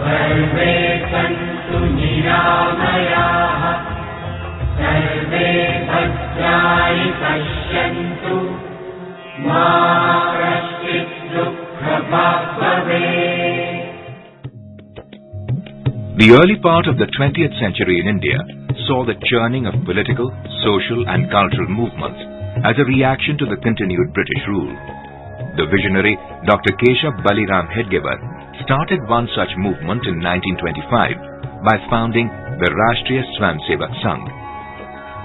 सर्वे सन्तु निरामयाः सर्वे भद्राणि पश्यन्तु मा कश्चित् दुःखभाग् भवेत्. The early part of the 20th century in India saw the churning of political, social and cultural movements as a reaction to the continued British rule. The visionary Dr. Keshav Baliram Hedgewar started one such movement in 1925 by founding the Rashtriya Swayamsevak Sangh.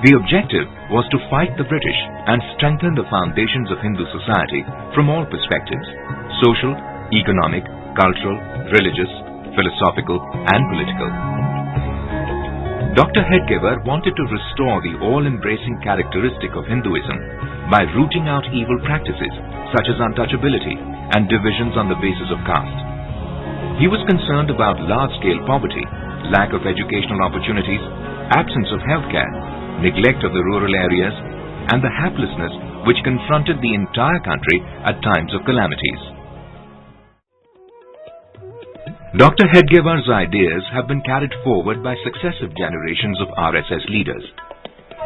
The objective was to fight the British and strengthen the foundations of Hindu society from all perspectives: social, economic, cultural, religious, philosophical and political. Dr. Hedgewar wanted to restore the all-embracing characteristic of Hinduism by rooting out evil practices such as untouchability and divisions on the basis of caste. He was concerned about large-scale poverty, lack of educational opportunities, absence of healthcare, neglect of the rural areas, and the haplessness which confronted the entire country at times of calamities. Dr. Hedgewar's ideas have been carried forward by successive generations of RSS leaders.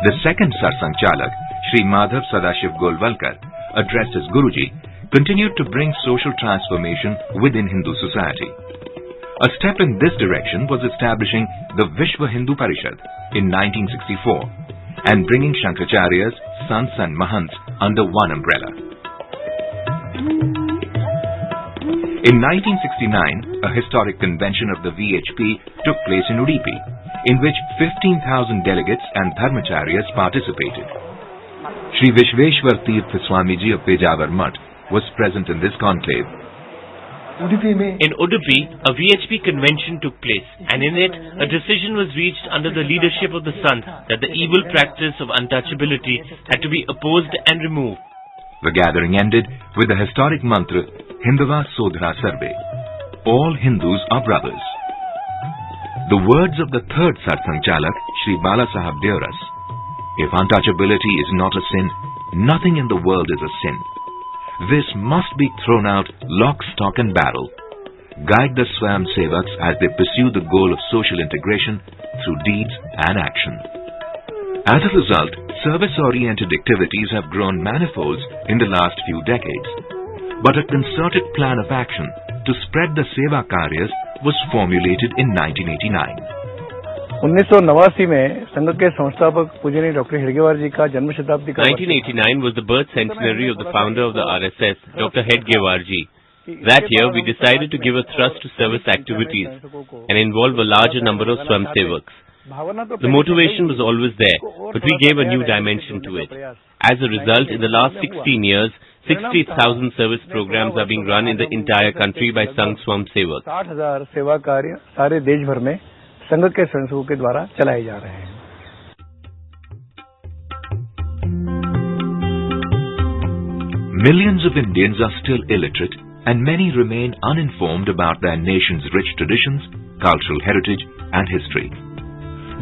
The second Satsang Chalak, Sri Madhav Sadashiv Golwalkar, addressed as Guruji, continued to bring social transformation within Hindu society. A step in this direction was establishing the Vishwa Hindu Parishad in 1964 and bringing Shankaracharya's, sons and mahants under one umbrella. In 1969, a historic convention of the VHP took place in Udupi, in which 15,000 delegates and dharmacharyas participated. Sri Vishveshwar Tirtha Swamiji of Pejawar Mutt was present in this conclave. In Udupi, a VHP convention took place, and in it, a decision was reached under the leadership of the Sant that the evil practice of untouchability had to be opposed and removed. The gathering ended with the historic mantra, Hindava Sodhra Sarve. All Hindus are brothers. The words of the third Satsang Chalak, Sri Bala Sahab Deoras. If untouchability is not a sin, nothing in the world is a sin. This must be thrown out lock, stock and barrel. Guide the Swayamsevaks as they pursue the goal of social integration through deeds and action. As a result, service-oriented activities have grown manifolds in the last few decades. But a concerted plan of action to spread the Seva Karyas was formulated in 1989. 1989 में संघ के संस्थापक पूजनीय doctor Hedgewar जी का जन्म शताब्दी का 1989 was the birth centenary of the founder of the RSS, Dr. Hedgewar ji. That year, we decided to give a thrust to service activities and involve a larger number of Swayamsevaks. The motivation was always there, but we gave a new dimension to it. As a result, in the last 16 years, 60,000 service programs are being run in the entire country by Sangh Swayamsevak. 60,000 सेवा कार्य सारे देश भर में संघ के स्वयंसेवकों के द्वारा चलाए जा रहे हैं. Millions of Indians are still illiterate and many remain uninformed about their nation's rich traditions, cultural heritage and history.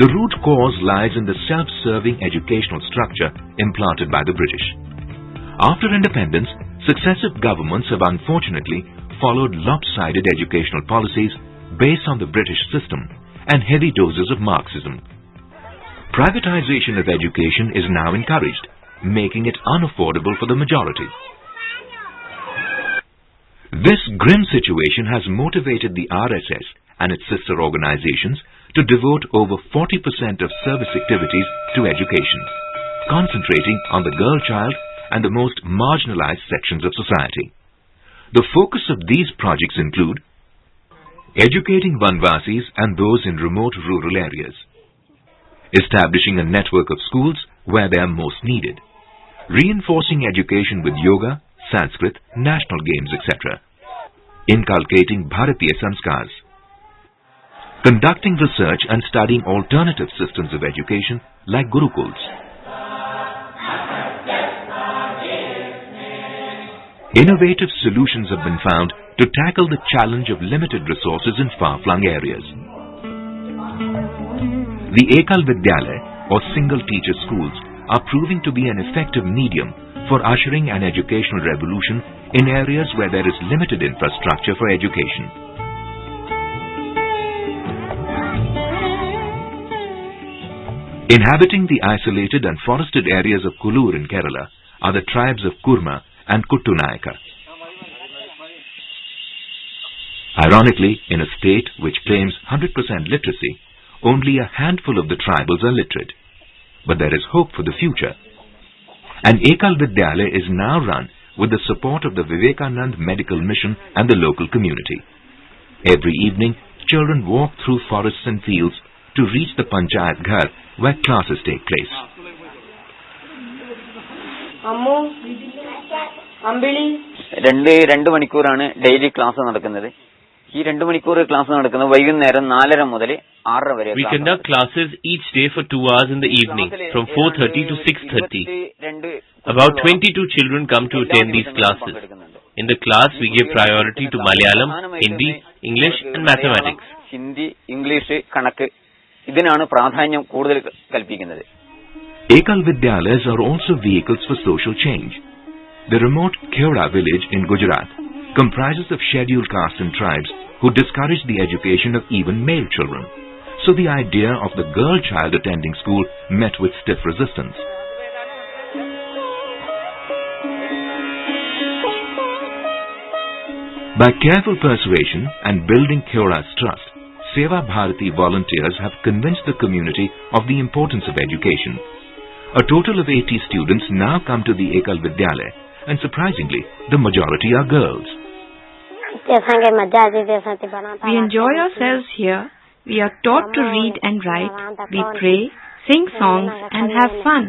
The root cause lies in the self-serving educational structure implanted by the British. After independence, successive governments have unfortunately followed lopsided educational policies based on the British system and heavy doses of Marxism. Privatization of education is now encouraged, making it unaffordable for the majority. This grim situation has motivated the RSS and its sister organizations to devote over 40% of service activities to education, concentrating on the girl child and the most marginalized sections of society. The focus of these projects include educating Vanvasis and those in remote rural areas, establishing a network of schools where they are most needed, reinforcing education with yoga, Sanskrit, national games, etc., inculcating Bharatiya Sanskars, conducting research and studying alternative systems of education like Gurukuls. Innovative solutions have been found to tackle the challenge of limited resources in far-flung areas. The Ekal Vidyalaya or single teacher schools are proving to be an effective medium for ushering an educational revolution in areas where there is limited infrastructure for education. Inhabiting the isolated and forested areas of Kulur in Kerala are the tribes of Kurma and Kuttunayaka. Ironically, in a state which claims 100% literacy, only a handful of the tribals are literate. But there is hope for the future. An Ekal Vidyalaya is now run with the support of the Vivekanand Medical Mission and the local community. Every evening, children walk through forests and fields to reach the Panchayat Ghar where classes take place. രണ്ട് മണിക്കൂറാണ് daily class നടക്കുന്നത്. ഈ 2 മണിക്കൂർ class നടക്കുന്നത് വൈകുന്നേരം 4:30 മുതൽ 6:30 വരെ. We conduct classes each day for 2 hours in the evening from 4:30 to 6:30. About 22 children come to attend these classes. In the class we give priority to Malayalam, Hindi, English and mathematics. Hindi, English, കണക്ക് ഇതിനാണ് പ്രാധാന്യം കൂടുതൽ കൽപ്പിക്കുന്നത്. Ekal Vidyalayas are also vehicles for social change. The remote Kheoda village in Gujarat comprises of scheduled castes and tribes who discourage the education of even male children. So the idea of the girl child attending school met with stiff resistance. By careful persuasion and building Kheoda's trust, Sewa Bharati volunteers have convinced the community of the importance of education. A total of 80 students now come to the Ekal Vidyalaya, and surprisingly, the majority are girls. We enjoy ourselves here. We are taught to read and write. We pray, sing songs and have fun.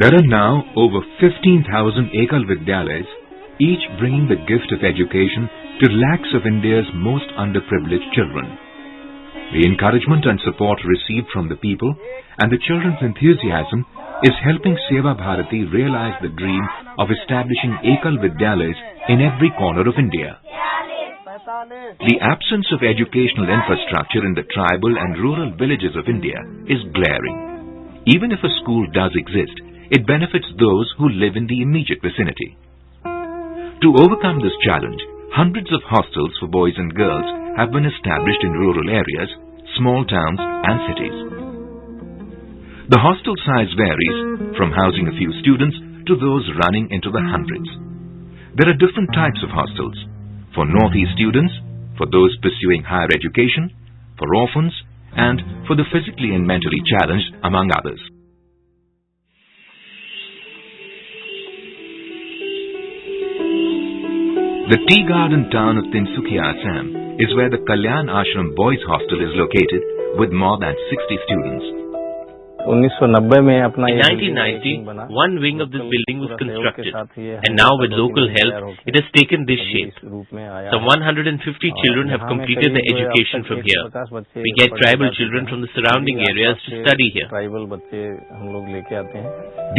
There are now over 15,000 Ekal Vidyalayas, each bringing the gift of education to lakhs of India's most underprivileged children. The encouragement and support received from the people and the children's enthusiasm is helping Sewa Bharati realize the dream of establishing Ekal Vidyalayas in every corner of India. The absence of educational infrastructure in the tribal and rural villages of India is glaring. Even if a school does exist, it benefits those who live in the immediate vicinity. To overcome this challenge, hundreds of hostels for boys and girls have been established in rural areas, small towns and cities. The hostel size varies from housing a few students to those running into the hundreds. There are different types of hostels: for Northeast students, for those pursuing higher education, for orphans, and for the physically and mentally challenged, among others. The tea garden town of Tinsukia, Assam is where the Kalyan Ashram Boys Hostel is located with more than 60 students. In 1990, one wing of this building was constructed, and now with local help, it has taken this shape. Some 150 children have completed their education from here. We get tribal children from the surrounding areas to study here.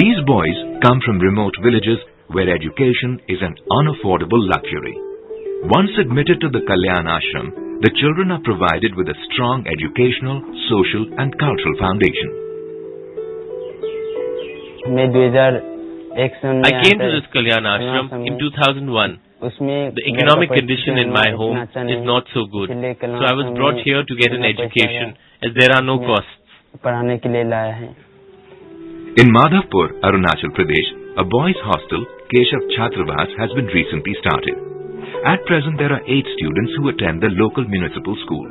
These boys come from remote villages where education is an unaffordable luxury. Once admitted to the Kalyan Ashram, the children are provided with a strong educational, social and cultural foundation. I came to this Kalyan Ashram in 2001. The economic condition in my home is not so good, so I was brought here to get an education as there are no costs. In Madhavpur, Arunachal Pradesh, a boys' hostel, Keshav Chhatravas, has been recently started. At present, there are 8 students who attend the local municipal school.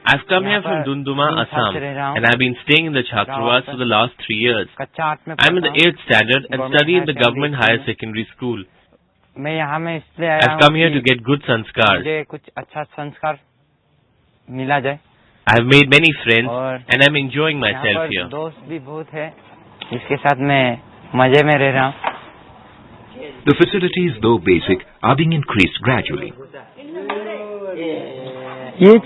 I've come here from Dunduma, Assam, and I've been staying in the Chhatravas for the last 3 years. I'm in the 8th standard and study in the government higher secondary school. I've come here to get good sanskars. I have made many friends and I'm enjoying myself here. The facilities, though basic, are being increased gradually. We are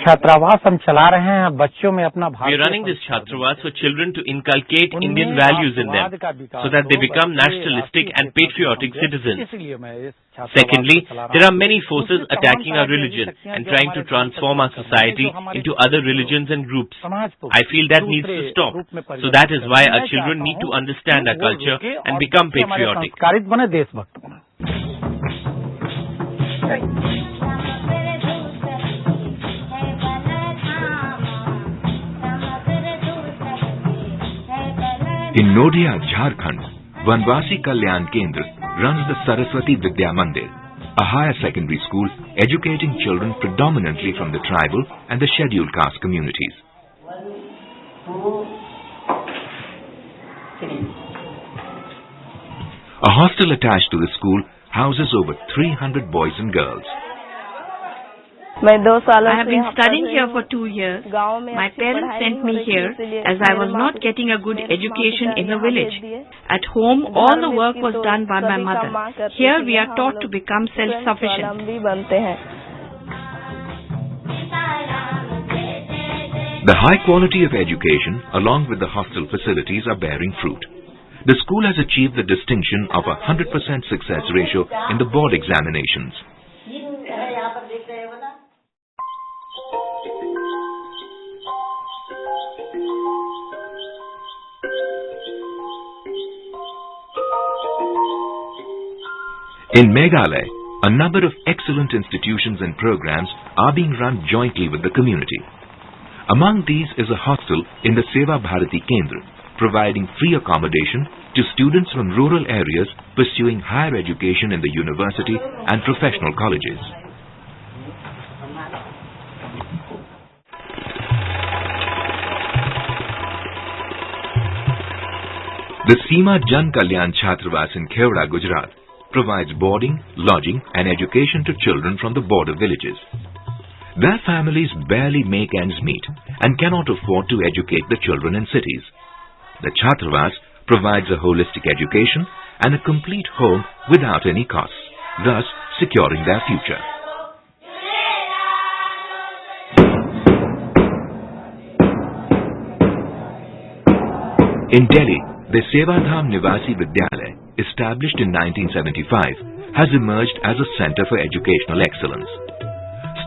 running this Chhatravas for children to inculcate Indian values in them so that they become nationalistic and patriotic citizens. Secondly, there are many forces attacking our religion and trying to transform our society into other religions and groups. I feel that needs to stop. So that is why our children need to understand our culture and become patriotic. In Nodia, Jharkhand, Vanvasi Kalyan Kendra runs the Saraswati Vidya Mandir, a higher secondary school educating children predominantly from the tribal and the scheduled caste communities. A hostel attached to the school houses over 300 boys and girls. I have been studying here for 2 years. My parents sent me here as I was not getting a good education in the village. At home, all the work was done by my mother. Here we are taught to become self-sufficient. The high quality of education along with the hostel facilities are bearing fruit. The school has achieved the distinction of a 100% success ratio in the board examinations. In Meghalaya, a number of excellent institutions and programs are being run jointly with the community. Among these is a hostel in the Sewa Bharati Kendra, providing free accommodation to students from rural areas pursuing higher education in the university and professional colleges. The Seema Jan Kalyan Chhatravas in Khewda, Gujarat, provides boarding, lodging and education to children from the border villages. Their families barely make ends meet and cannot afford to educate the children in cities. The Chhatravas provides a holistic education and a complete home without any costs, thus securing their future. In Delhi, the Sewa Dham Nivasi Vidyalaya, established in 1975, has emerged as a center for educational excellence.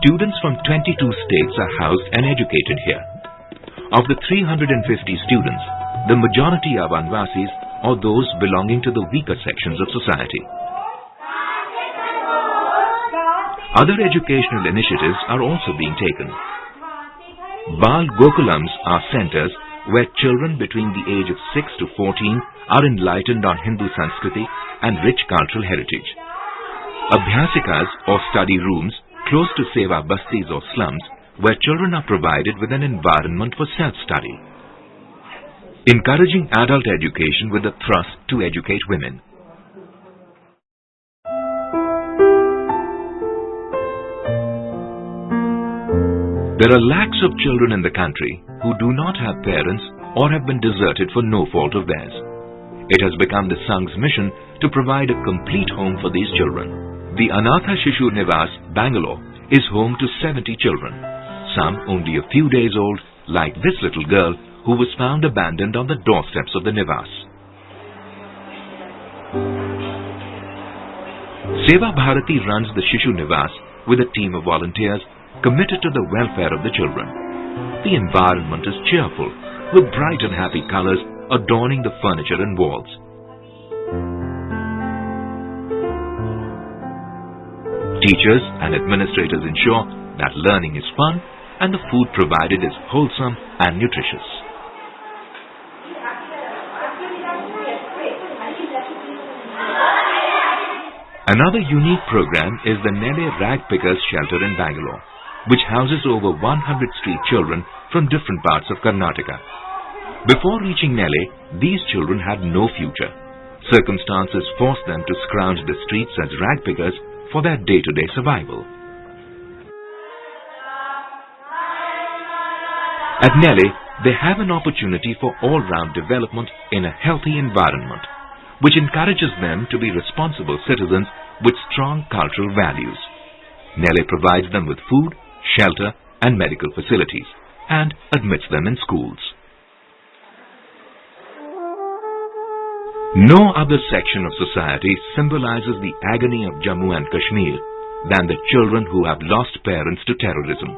Students from 22 states are housed and educated here. Of the 350 students, the majority are Vanvasis or those belonging to the weaker sections of society. Other educational initiatives are also being taken. Bal Gokulams are centers where children between the age of 6 to 14 are enlightened on Hindu Sanskriti and rich cultural heritage. Abhyasikas or study rooms close to Seva Bastis or slums where children are provided with an environment for self-study. Encouraging adult education with a thrust to educate women. There are lakhs of children in the country who do not have parents or have been deserted for no fault of theirs. It has become the Sangh's mission to provide a complete home for these children. The Anatha Shishu Nivas, Bangalore, is home to 70 children, some only a few days old, like this little girl who was found abandoned on the doorsteps of the Nivas. Sewa Bharati runs the Shishu Nivas with a team of volunteers committed to the welfare of the children. The environment is cheerful, with bright and happy colors adorning the furniture and walls. Teachers and administrators ensure that learning is fun and the food provided is wholesome and nutritious. Another unique program is the Nele Rag Pickers Shelter in Bangalore, which houses over 100 street children from different parts of Karnataka. Before reaching Nele, these children had no future. Circumstances forced them to scrounge the streets as rag pickers for their day-to-day survival. At Nele, they have an opportunity for all-round development in a healthy environment, which encourages them to be responsible citizens with strong cultural values. Nele provides them with food, shelter and medical facilities and admits them in schools. No other section of society symbolizes the agony of Jammu and Kashmir than the children who have lost parents to terrorism.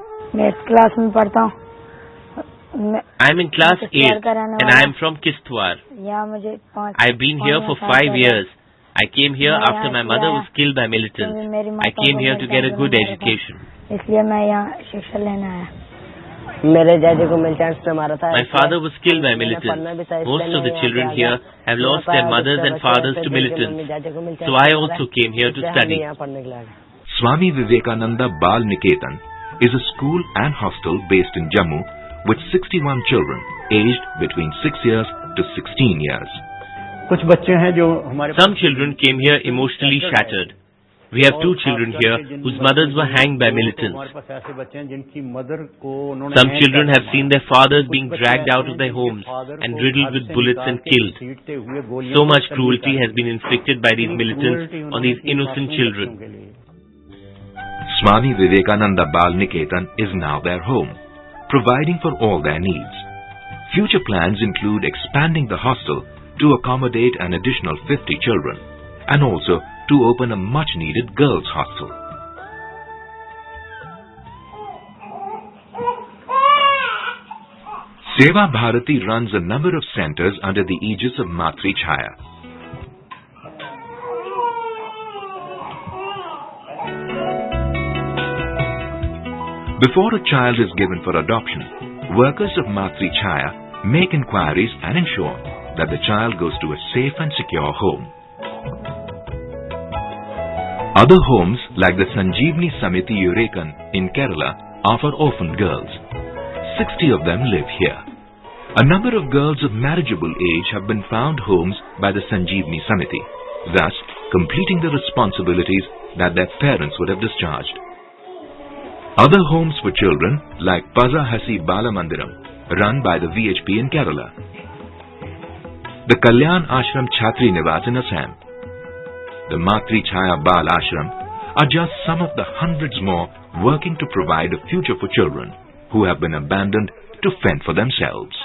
I am in class 8 and I am from Kishtwar. I have been here for 5 years. I came here after my mother was killed by militants. I came here to get a good education. My father was killed by militants. Most of the children here have lost their mothers and fathers to militants. So I also came here to study. Swami Vivekananda Bal Niketan is a school and hostel based in Jammu with 61 children aged between 6 years to 16 years. Some children came here emotionally shattered. We have 2 children here whose mothers were hanged by militants. Some children have seen their fathers being dragged out of their homes and riddled with bullets and killed. So much cruelty has been inflicted by these militants on these innocent children. Swami Vivekananda Bal Niketan is now their home, providing for all their needs. Future plans include expanding the hostel to accommodate an additional 50 children and also to open a much-needed girls' hostel. Sewa Bharati runs a number of centers under the aegis of Matri Chhaya. Before a child is given for adoption, workers of Matri Chhaya make inquiries and ensure that the child goes to a safe and secure home. Other homes like the Sanjeevani Samiti Urekan in Kerala are for orphan girls. 60 of them live here. A number of girls of marriageable age have been found homes by the Sanjeevani Samiti, thus completing the responsibilities that their parents would have discharged. Other homes for children like Paza Hasi Bala Mandiram run by the VHP in Kerala. The Kalyan Ashram Chhatri Nivas in Assam, the Matri Chhaya Bal Ashram are just some of the hundreds more working to provide a future for children who have been abandoned to fend for themselves.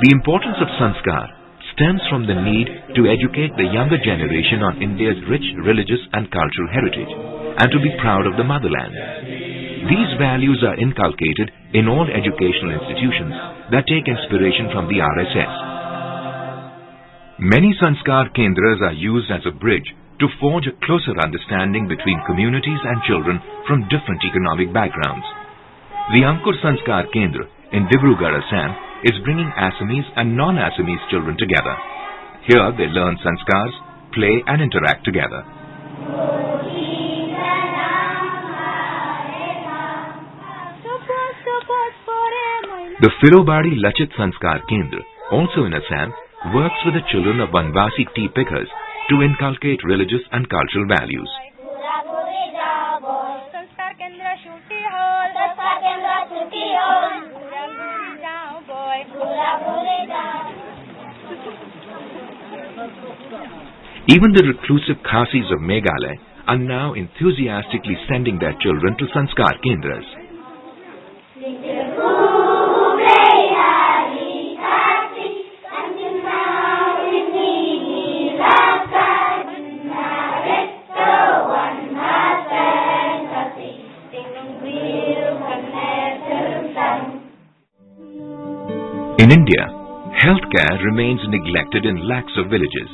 The importance of sanskar stems from the need to educate the younger generation on India's rich religious and cultural heritage and to be proud of the motherland. These values are inculcated in all educational institutions that take inspiration from the RSS. Many Sanskar Kendras are used as a bridge to forge a closer understanding between communities and children from different economic backgrounds. The Ankur Sanskar Kendra in Dibrugarh, Assam is bringing Assamese and non-Assamese children together. Here they learn sanskars, play and interact together. The Firobadi Lachit Sanskar Kendra, also in Assam, works with the children of Vanvasi tea pickers to inculcate religious and cultural values. Even the reclusive Khasis of Meghalaya are now enthusiastically sending their children to Sanskar Kendras. In India, healthcare remains neglected in lakhs of villages.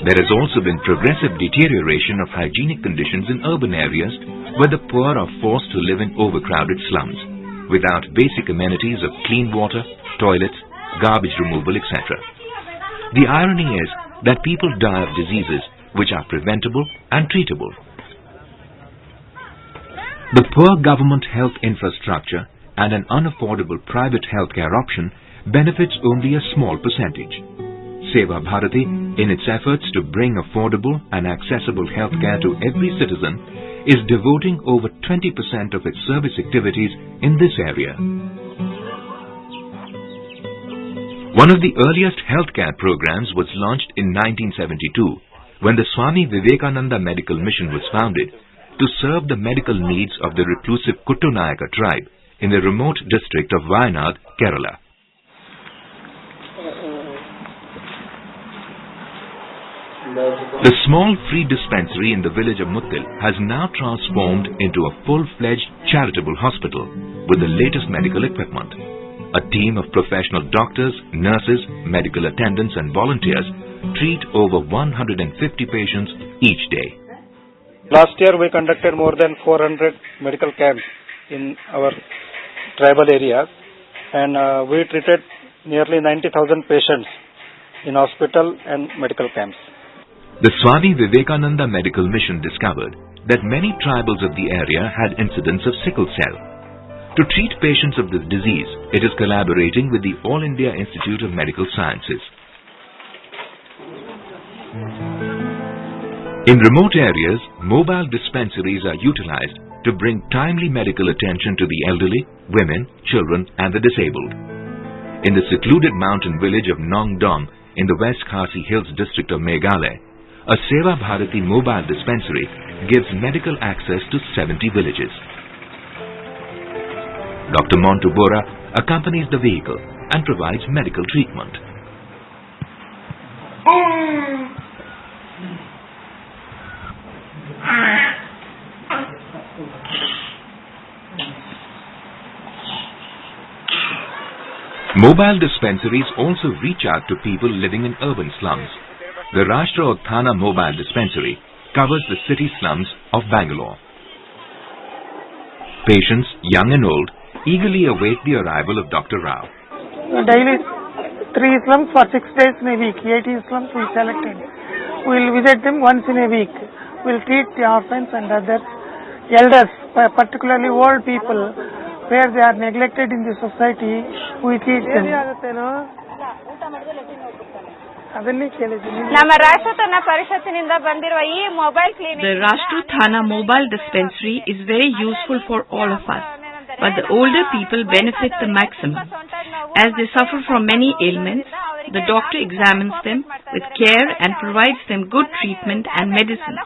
There has also been progressive deterioration of hygienic conditions in urban areas where the poor are forced to live in overcrowded slums without basic amenities of clean water, toilets, garbage removal, etc. The irony is that people die of diseases which are preventable and treatable. The poor government health infrastructure and an unaffordable private healthcare option benefits only a small percentage. Sewa Bharati, in its efforts to bring affordable and accessible healthcare to every citizen, is devoting over 20% of its service activities in this area. One of the earliest healthcare programs was launched in 1972 when the Swami Vivekananda Medical Mission was founded to serve the medical needs of the reclusive Kuttunayaka tribe in the remote district of Wayanad, Kerala. The small free dispensary in the village of Muttil has now transformed into a full-fledged charitable hospital with the latest medical equipment. A team of professional doctors, nurses, medical attendants and volunteers treat over 150 patients each day. Last year we conducted more than 400 medical camps in our tribal areas, and we treated nearly 90,000 patients in hospital and medical camps. The Swami Vivekananda Medical Mission discovered that many tribals of the area had incidents of sickle cell. To treat patients of this disease, it is collaborating with the All India Institute of Medical Sciences. In remote areas, mobile dispensaries are utilized to bring timely medical attention to the elderly, women, children and the disabled. In the secluded mountain village of Nong Dom in the West Khasi Hills district of Meghalaya, a Sewa Bharati mobile dispensary gives medical access to 70 villages. Dr. Montu Bora accompanies the vehicle and provides medical treatment. Mobile dispensaries also reach out to people living in urban slums. The Rashtriya Mobile Dispensary covers the city slums of Bangalore. Patients, young and old, eagerly await the arrival of Dr. Rao. Daily 3 slums for 6 days in a week. 18 slums we selected. We will visit them once in a week. We will treat the orphans and others, elders, particularly old people, where they are neglected in the society. We treat them. The Rashtriya Thana Mobile Dispensary is very useful for all of us, but the older people benefit the maximum. As they suffer from many ailments, the doctor examines them with care and provides them good treatment and medicine.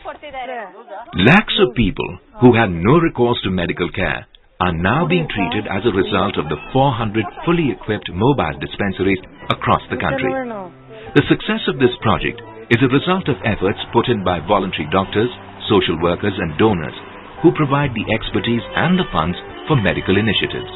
Lakhs of people who had no recourse to medical care are now being treated as a result of the 400 fully equipped mobile dispensaries across the country. The success of this project is a result of efforts put in by voluntary doctors, social workers and donors who provide the expertise and the funds for medical initiatives.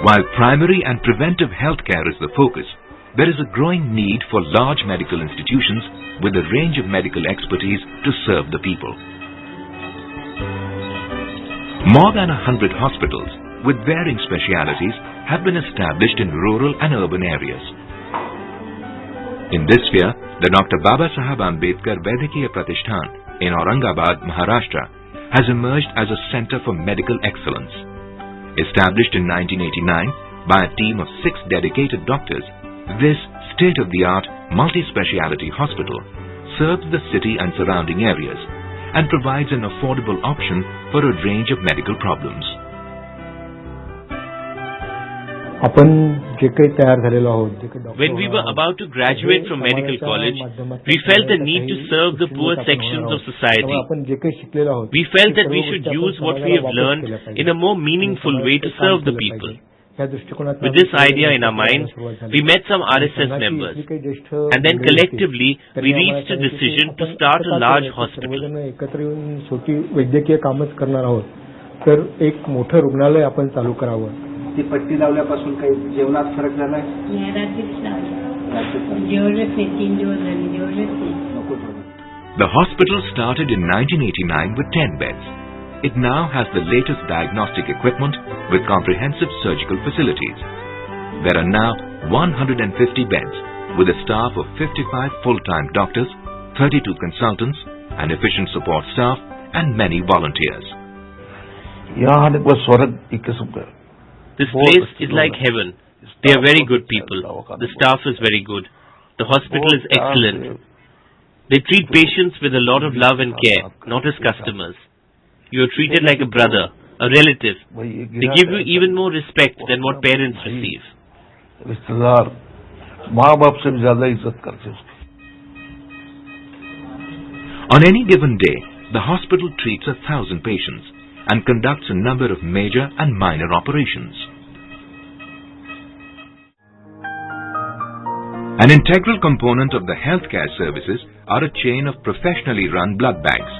While primary and preventive healthcare is the focus, there is a growing need for large medical institutions with a range of medical expertise to serve the people. More than 100 hospitals with varying specialities have been established in rural and urban areas. In this sphere, the Dr. Baba Saheb Ambedkar Vaidyakiya Pratishthan in Aurangabad, Maharashtra has emerged as a center for medical excellence. Established in 1989 by a team of 6 dedicated doctors, this state-of-the-art multi-speciality hospital serves the city and surrounding areas and provides an affordable option for a range of medical problems. When we were about to graduate from medical college, we felt the need to serve the poor sections of society. We felt that we should use what we have learned in a more meaningful way to serve the people. With this idea in our minds, we met some RSS members, and then collectively we reached a decision to start a large hospital. ती पट्टी लावल्यापासून काही जेवणात फरक झालाय? The hospital started in 1989 with 10 beds. It now has the latest diagnostic equipment with comprehensive surgical facilities. There are now 150 beds with a staff of 55 full-time doctors, 32 consultants, an efficient support staff and many volunteers. This place is like heaven. They are very good people. The staff is very good. The hospital is excellent. They treat patients with a lot of love and care, not as customers. You are treated like a brother, a relative. They give you even more respect than what parents receive. On any given day, the hospital treats 1,000 patients and conducts a number of major and minor operations. An integral component of the healthcare services are a chain of professionally run blood banks.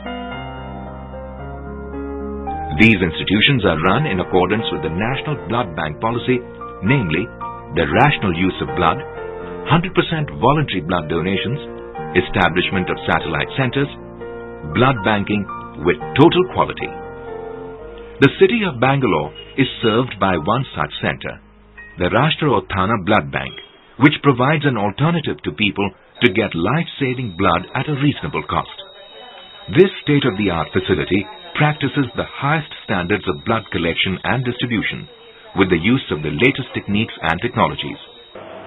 These institutions are run in accordance with the National Blood Bank Policy, namely the rational use of blood, 100% voluntary blood donations, establishment of satellite centers, blood banking with total quality. The city of Bangalore is served by one such center, the Rashtriya Blood Bank, which provides an alternative to people to get life-saving blood at a reasonable cost. This state-of-the-art facility practices the highest standards of blood collection and distribution with the use of the latest techniques and technologies.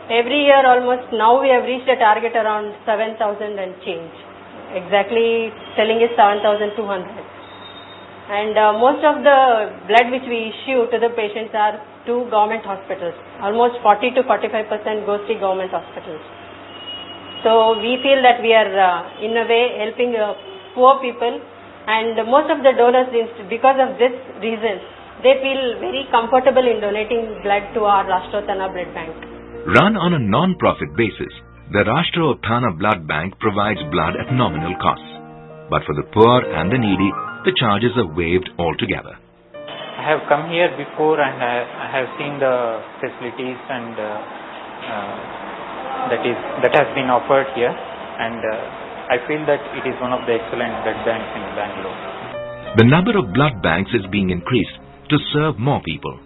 Every year almost now we have reached a target around 7,000 and change. Exactly telling is 7,200. And most of the blood which we issue to the patients are to government hospitals. Almost 40 to 45% goes to government hospitals. So we feel that we are in a way helping poor people, and most of the donors, because of this reason, they feel very comfortable in donating blood to our Rashtriya Blood Bank. Run on a non-profit basis, the Rashtriya Blood Bank provides blood at nominal costs. But for the poor and the needy, the charges are waived altogether. I have come here before and I have seen the facilities and that has been offered here, and I feel that it is one of the excellent blood banks in Bangalore. The number of blood banks is being increased to serve more people.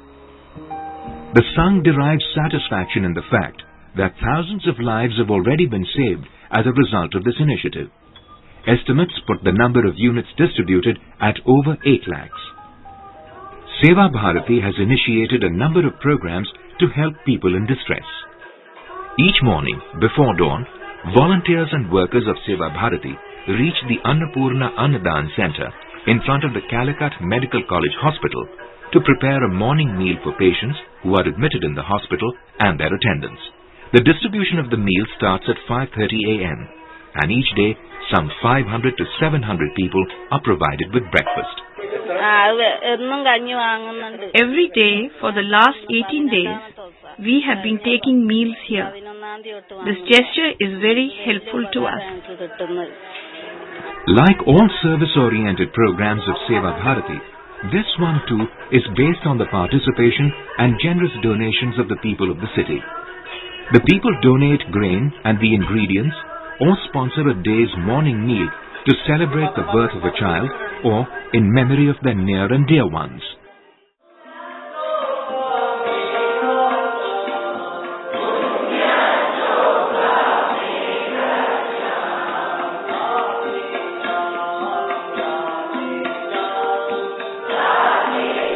The Sangh derives satisfaction in the fact that thousands of lives have already been saved as a result of this initiative. Estimates put the number of units distributed at over 8 lakhs. Sewa Bharati has initiated a number of programs to help people in distress. Each morning, before dawn, volunteers and workers of Sewa Bharati reach the Annapurna Annadan Center in front of the Calicut Medical College Hospital to prepare a morning meal for patients who are admitted in the hospital and their attendants. The distribution of the meal starts at 5:30 a.m. and each day some 500 to 700 people are provided with breakfast. Every day for the last 18 days, we have been taking meals here. This gesture is very helpful to us. Like all service-oriented programs of Sewa Bharati, this one too is based on the participation and generous donations of the people of the city. The people donate grain and the ingredients or sponsor a day's morning meal to celebrate the birth of a child or in memory of their near and dear ones.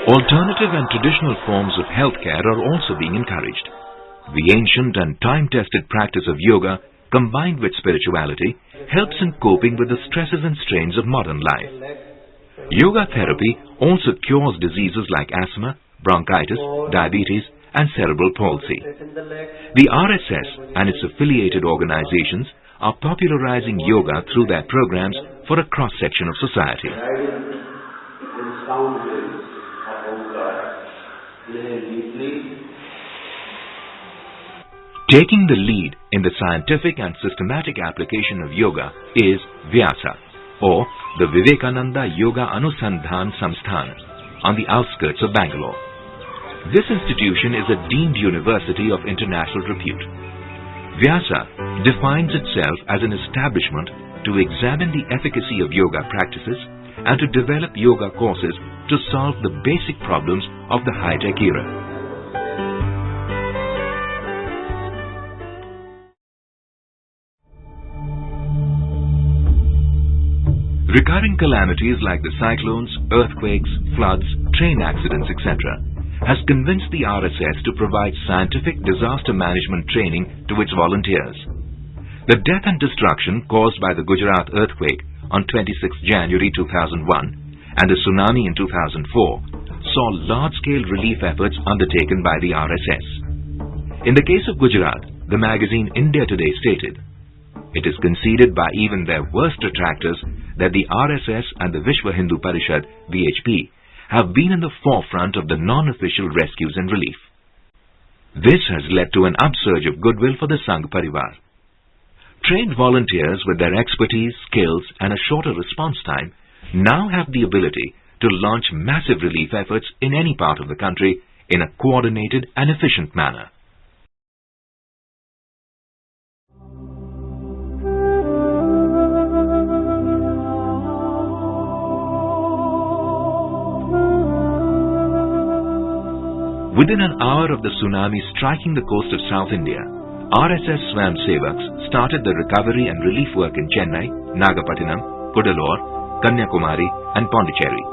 Alternative and traditional forms of healthcare are also being encouraged. The ancient and time-tested practice of yoga, combined with spirituality, helps in coping with the stresses and strains of modern life. Yoga therapy also cures diseases like asthma, bronchitis, diabetes, and cerebral palsy. The RSS and its affiliated organizations are popularizing yoga through their programs for a cross-section of society. Taking the lead in the scientific and systematic application of yoga is Vyasa, or the Vivekananda Yoga Anusandhan Samsthan, on the outskirts of Bangalore. This institution is a deemed university of international repute. Vyasa defines itself as an establishment to examine the efficacy of yoga practices and to develop yoga courses to solve the basic problems of the high-tech era. Recurring calamities like the cyclones, earthquakes, floods, train accidents, etc. has convinced the RSS to provide scientific disaster management training to its volunteers. The death and destruction caused by the Gujarat earthquake on 26 January 2001 and the tsunami in 2004 saw large-scale relief efforts undertaken by the RSS. In the case of Gujarat, the magazine India Today stated, "It is conceded by even their worst detractors that the RSS and the Vishwa Hindu Parishad, VHP, have been in the forefront of the non-official rescues and relief." This has led to an upsurge of goodwill for the Sangh Parivar. Trained volunteers with their expertise, skills and a shorter response time now have the ability to launch massive relief efforts in any part of the country in a coordinated and efficient manner. Within an hour of the tsunami striking the coast of South India, RSS Swayamsevaks started the recovery and relief work in Chennai, Nagapattinam, Cuddalore, Kanyakumari and Pondicherry.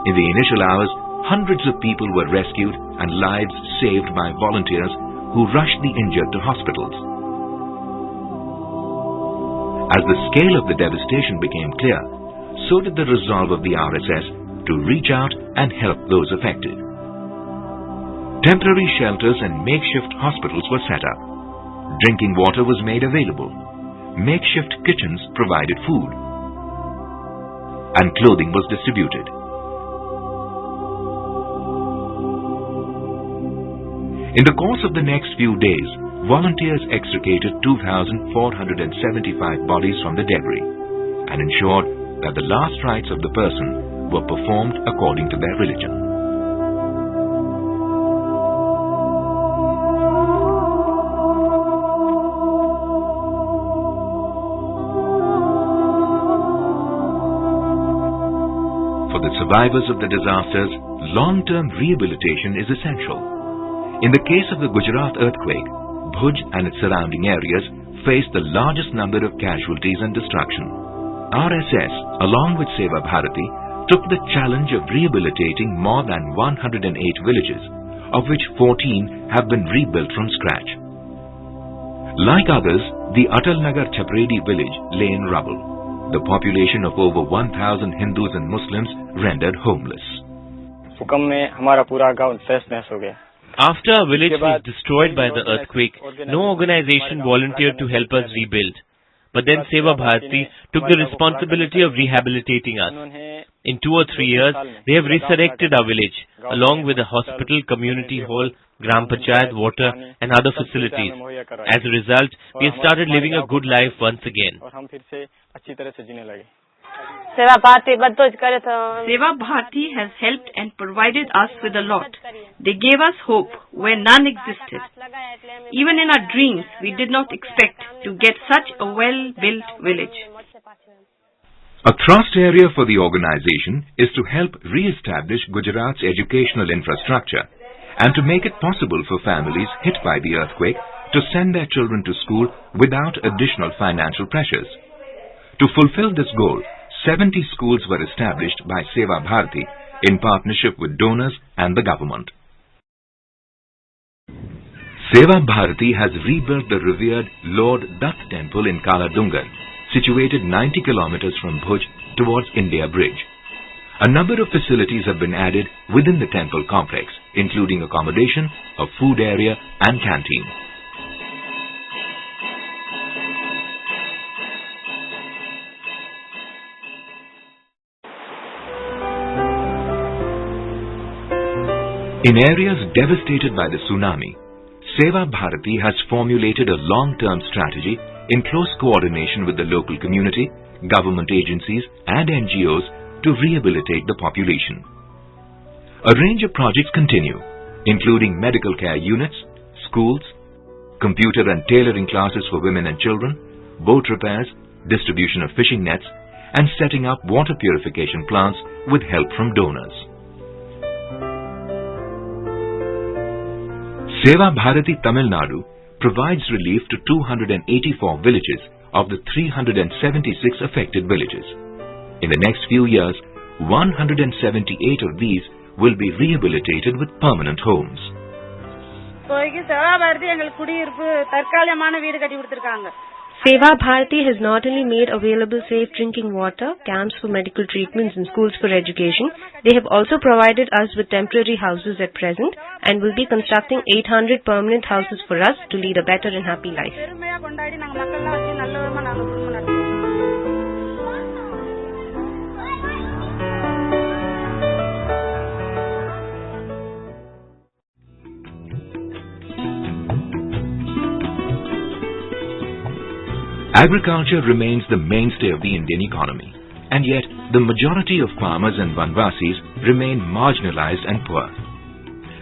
In the initial hours, hundreds of people were rescued and lives saved by volunteers who rushed the injured to hospitals. As the scale of the devastation became clear, so did the resolve of the RSS to reach out and help those affected. Temporary shelters and makeshift hospitals were set up. Drinking water was made available. Makeshift kitchens provided food. And clothing was distributed. In the course of the next few days, volunteers extricated 2,475 bodies from the debris and ensured that the last rites of the person were performed according to their religion. For the survivors of the disasters, long-term rehabilitation is essential. In the case of the Gujarat earthquake, Bhuj and its surrounding areas faced the largest number of casualties and destruction. RSS, along with Sewa Bharati, took the challenge of rehabilitating more than 108 villages, of which 14 have been rebuilt from scratch. Like others, the Atalnagar Chapredi village lay in rubble. The population of over 1,000 Hindus and Muslims rendered homeless. After our village was destroyed by the earthquake, no organization volunteered to help us rebuild. But then Sewa Bharati took the responsibility of rehabilitating us. In 2 or 3 years, they have resurrected our village, along with a hospital, community hall, Gram Panchayat, water and other facilities. As a result, we have started living a good life once again. Sewa Bharati has helped and provided us with a lot. They gave us hope where none existed. Even in our dreams, we did not expect to get such a well-built village. A thrust area for the organization is to help re-establish Gujarat's educational infrastructure and to make it possible for families hit by the earthquake to send their children to school without additional financial pressures. To fulfill this goal, 70 schools were established by Sewa Bharati in partnership with donors and the government. Sewa Bharati has rebuilt the revered Lord Dutt Temple in Kaladungar, situated 90 kilometers from Bhuj towards India Bridge. A number of facilities have been added within the temple complex, including accommodation, a food area and canteen. In areas devastated by the tsunami, Sewa Bharati has formulated a long-term strategy in close coordination with the local community, government agencies and NGOs to rehabilitate the population. A range of projects continue, including medical care units, schools, computer and tailoring classes for women and children, boat repairs, distribution of fishing nets, and setting up water purification plants with help from donors. Sewa Bharati Tamil Nadu provides relief to 284 villages of the 376 affected villages. In the next few years, 178 of these will be rehabilitated with permanent homes. Sewa Bharati has not only made available safe drinking water, camps for medical treatments and schools for education, they have also provided us with temporary houses at present and will be constructing 800 permanent houses for us to lead a better and happy life. Agriculture remains the mainstay of the Indian economy. and yet the majority of farmers and Vanvasis remain marginalized and poor.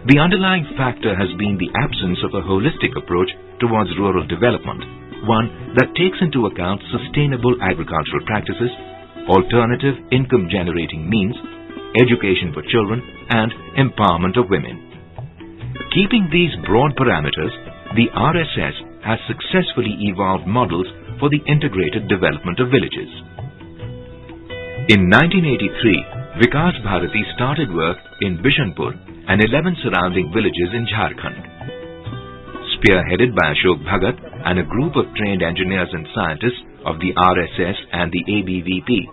The underlying factor has been the absence of a holistic approach towards rural development, one that takes into account sustainable agricultural practices, alternative income-generating means, education for children, and empowerment of women. Keeping these broad parameters, the RSS has successfully evolved models for the integrated development of villages. In 1983, Vikas Bharati started work in Bishanpur and 11 surrounding villages in Jharkhand. Spearheaded by Ashok Bhagat and a group of trained engineers and scientists of the RSS and the ABVP,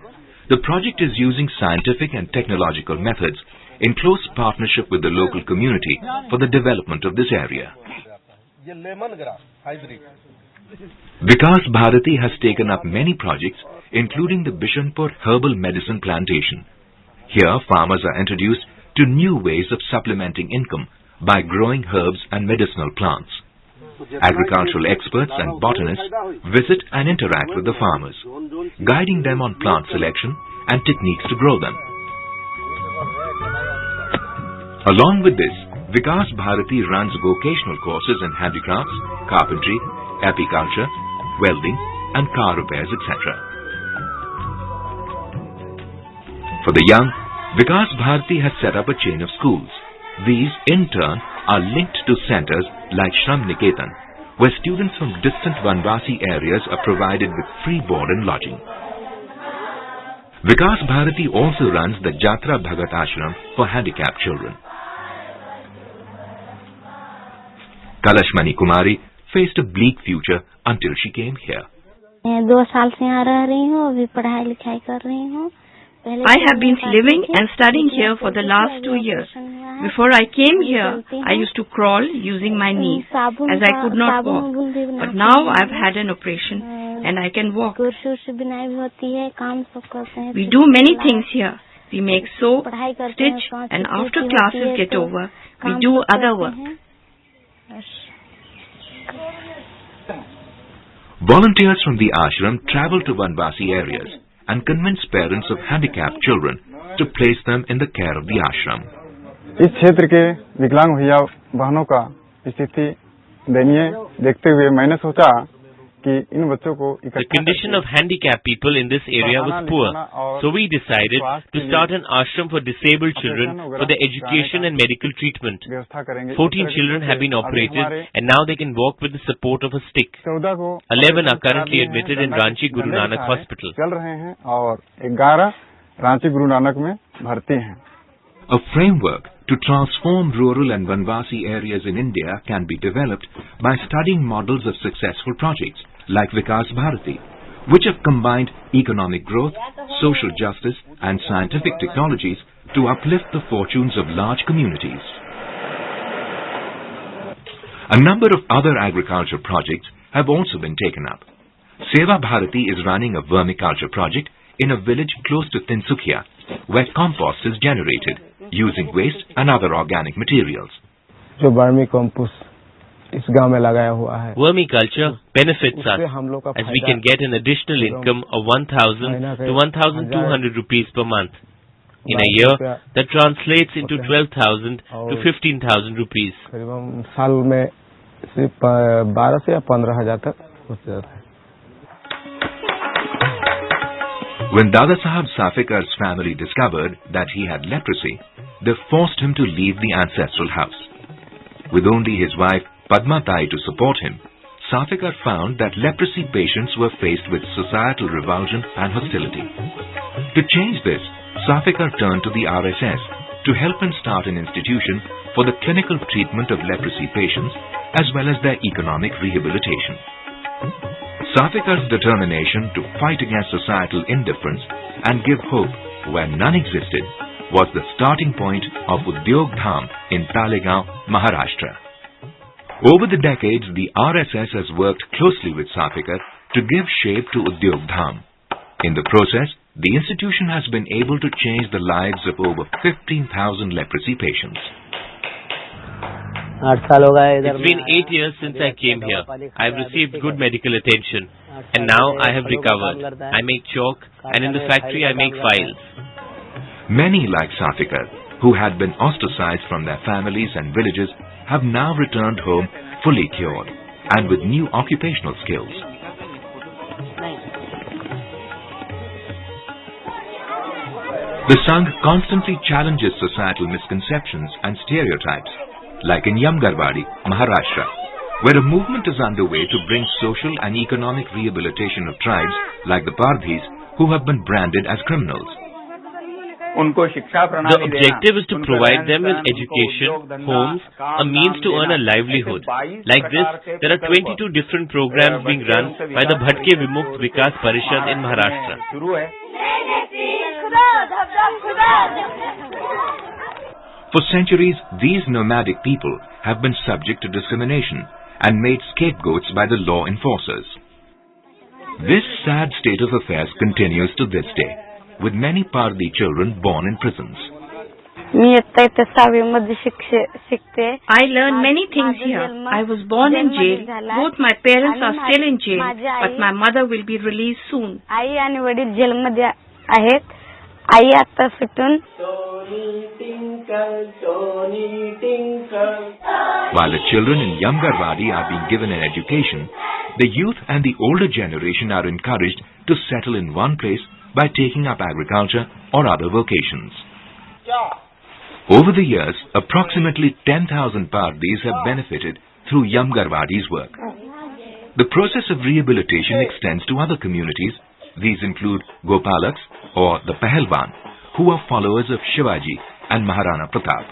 the project is using scientific and technological methods in close partnership with the local community for the development of this area. Vikas Bharati has taken up many projects, including the Bishanpur Herbal Medicine Plantation. Here, farmers are introduced to new ways of supplementing income by growing herbs and medicinal plants. Agricultural experts and botanists visit and interact with the farmers, guiding them on plant selection and techniques to grow them. Along with this, Vikas Bharati runs vocational courses in handicrafts, carpentry, apiculture, welding, and car repairs, etc. For the young, Vikas Bharati has set up a chain of schools. These, in turn, are linked to centers like Shram Niketan, where students from distant Vanvasi areas are provided with free board and lodging. Vikas Bharati also runs the Jatra Bhagat Ashram for handicapped children. Kalashmani Kumari faced a bleak future until she came here. I have been living and studying here for the last 2 years. Before I came here, I used to crawl using my knees as I could not walk. But now I've had an operation and I can walk. We do many things here. We make soap, stitch, and after classes get over, we do other work. Volunteers from the ashram travel to Vanvasi areas and convince parents of handicapped children to place them in the care of the ashram. इस क्षेत्र के विकलांग भैया बहनों का स्थिति दयनीय देखते हुए मैंने सोचा कि इन बच्चों को The condition of handicapped people in this area was poor, so we decided to start an ashram for disabled children for their education and medical treatment. 14 children have been operated and now they can walk with the support of a stick. 11 are currently admitted in Ranchi Guru Nanak Hospital. चल रहे हैं और 11 रांची गुरु नानक में भर्ती हैं. A framework to transform rural and Vanvasi areas in India can be developed by studying models of successful projects like Vikas Bharati, which have combined economic growth, social justice and scientific technologies to uplift the fortunes of large communities. A number of other agriculture projects have also been taken up. Sewa Bharati is running a vermiculture project in a village close to Tinsukia, where compost is generated using waste and other organic materials. Vermiculture benefits us as we can get an additional income of 1,000 to 1,200 rupees per month. In a year, that translates into 12,000 to 15,000 rupees. When Dada Sahab Safikar's family discovered that he had leprosy, they forced him to leave the ancestral house. With only his wife Padma Tai to support him, Safikar found that leprosy patients were faced with societal revulsion and hostility. To change this, Safikar turned to the RSS to help him start an institution for the clinical treatment of leprosy patients as well as their economic rehabilitation. Safikar's determination to fight against societal indifference and give hope where none existed was the starting point of Udyog Dham in Talegaon, Maharashtra. Over the decades, the RSS has worked closely with Safikar to give shape to Udyog Dham. In the process, the institution has been able to change the lives of over 15,000 leprosy patients. It's been 8 years since I came here. I've received good medical attention and now I have recovered. I make chalk and in the factory I make files. Many like Safika, who had been ostracized from their families and villages, have now returned home fully cured and with new occupational skills. The Sangh constantly challenges societal misconceptions and stereotypes, like in Yamgarwadi, Maharashtra, where a movement is underway to bring social and economic rehabilitation of tribes like the Pardhis who have been branded as criminals. The objective is to provide them with education, homes, a means to earn a livelihood. Like this, there are 22 different programs being run by the Bhatke Vimukt Vikas Parishad in Maharashtra. For centuries, these nomadic people have been subject to discrimination and made scapegoats by the law enforcers. This sad state of affairs continues to this day, with many Pardi children born in prisons. I learned many things here. I was born in jail. Both my parents are still in jail, but my mother will be released soon. While the children in Yamgarwadi are being given an education, the youth and the older generation are encouraged to settle in one place by taking up agriculture or other vocations. Over the years, approximately 10,000 Pardis have benefited through Yamgarwadi's work. The process of rehabilitation extends to other communities. These include Gopalaks or the Pahalwan, who are followers of Shivaji and Maharana Pratap.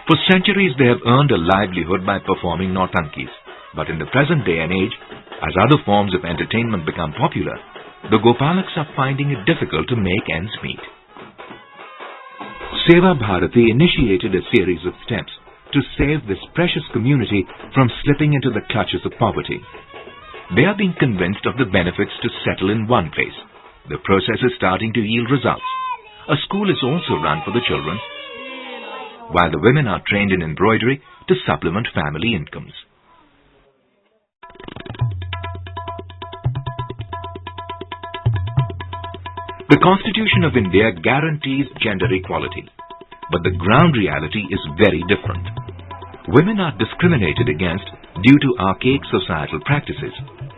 For centuries they have earned a livelihood by performing Nautankis, but in the present day and age, as other forms of entertainment become popular, the Gopalaks are finding it difficult to make ends meet. Sewa Bharati initiated a series of steps to save this precious community from slipping into the clutches of poverty. They are being convinced of the benefits to settle in one place. The process is starting to yield results. A school is also run for the children, while the women are trained in embroidery to supplement family incomes. The Constitution of India guarantees gender equality, but the ground reality is very different. Women are discriminated against due to archaic societal practices,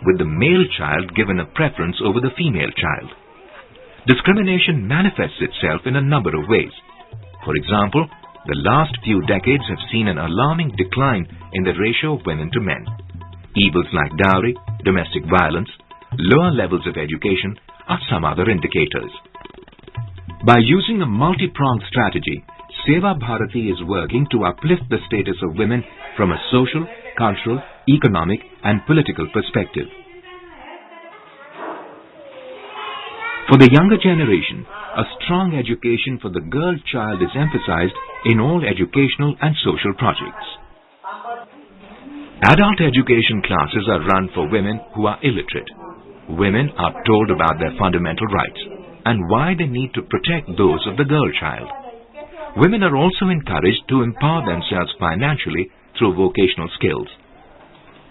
with the male child given a preference over the female child. Discrimination manifests itself in a number of ways. For example, the last few decades have seen an alarming decline in the ratio of women to men. Evils like dowry, domestic violence, lower levels of education are some other indicators. By using a multi-pronged strategy, Sewa Bharati is working to uplift the status of women from a social, cultural, economic and political perspective. For the younger generation, a strong education for the girl child is emphasized in all educational and social projects. Adult education classes are run for women who are illiterate. Women are told about their fundamental rights and why they need to protect those of the girl child. Women are also encouraged to empower themselves financially through vocational skills.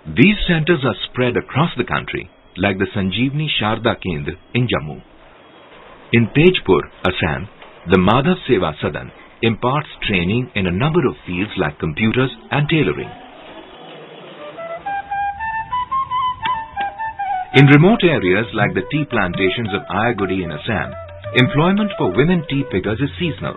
These centers are spread across the country, like the Sanjeevani Sharda Kendra in Jammu. In Tejpur, Assam, the Madhav Seva Sadan imparts training in a number of fields like computers and tailoring. In remote areas like the tea plantations of Ayagudi in Assam, employment for women tea pickers is seasonal.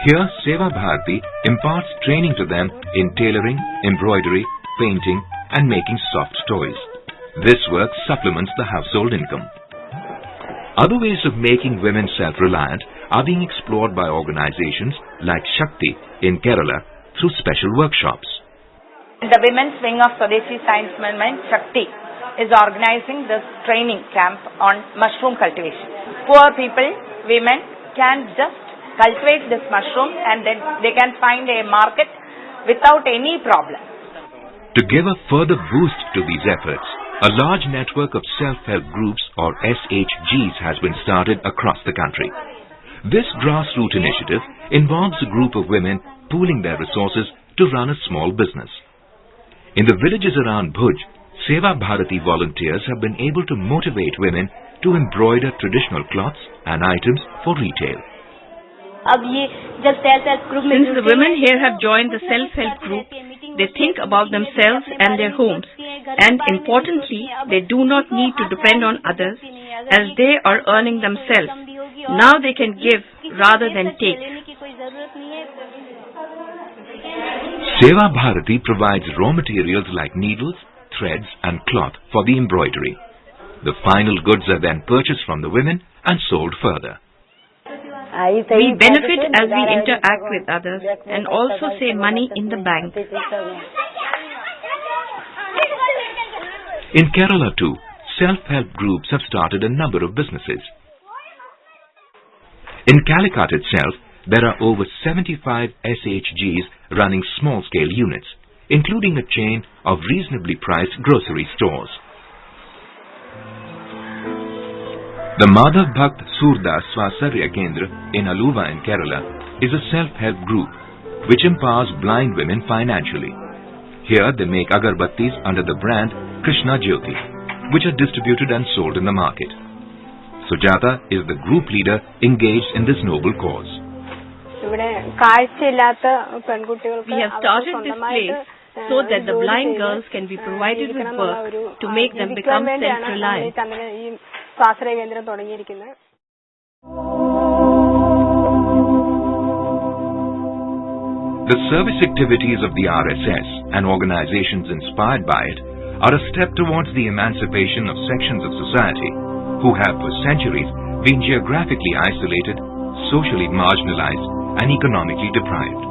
Here, Sewa Bharati imparts training to them in tailoring, embroidery, painting and making soft toys. This work supplements the household income. Other ways of making women self-reliant are being explored by organizations like Shakti in Kerala through special workshops. The Women's Wing of Swadeshi Science Movement, Shakti, is organizing this training camp on mushroom cultivation. Poor people, women, can just cultivate this mushroom and then they can find a market without any problem. To give a further boost to these efforts, a large network of self-help groups or SHGs has been started across the country. This grassroots initiative involves a group of women pooling their resources to run a small business. In the villages around Bhuj, Sewa Bharati volunteers have been able to motivate women to embroider traditional cloths and items for retail. Since the women here have joined the self-help group, they think about themselves and their homes, and importantly, they do not need to depend on others as they are earning themselves. Now they can give rather than take. Sewa Bharati provides raw materials like needles, threads and cloth for the embroidery. The final goods are then purchased from the women and sold further. We benefit as we interact with others and also save money in the bank. In Kerala too, self-help groups have started a number of businesses. In Calicut itself, there are over 75 SHGs running small-scale units, including a chain of reasonably priced grocery stores. The Madhav Bhakt Surdas Swasarya Kendra in Aluva in Kerala is a self-help group which empowers blind women financially. Here they make agarbattis under the brand Krishna Jyoti, which are distributed and sold in the market. Sujata is the group leader engaged in this noble cause. We have started this place so that the blind girls can be provided with work to make them become self-reliant. The service activities of the RSS and organizations inspired by it are a step towards the emancipation of sections of society who have for centuries been geographically isolated, socially marginalized and economically deprived.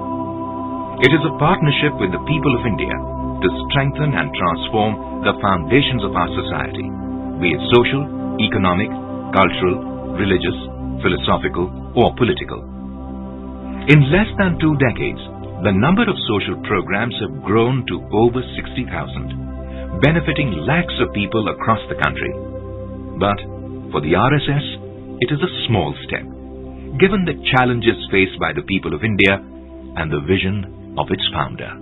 It is a partnership with the people of India to strengthen and transform the foundations of our society, be it social, economic, cultural, religious, philosophical or political. In less than 2 decades, the number of social programs have grown to over 60,000, benefiting lakhs of people across the country. But for the RSS, it is a small step, given the challenges faced by the people of India and the vision of its founder.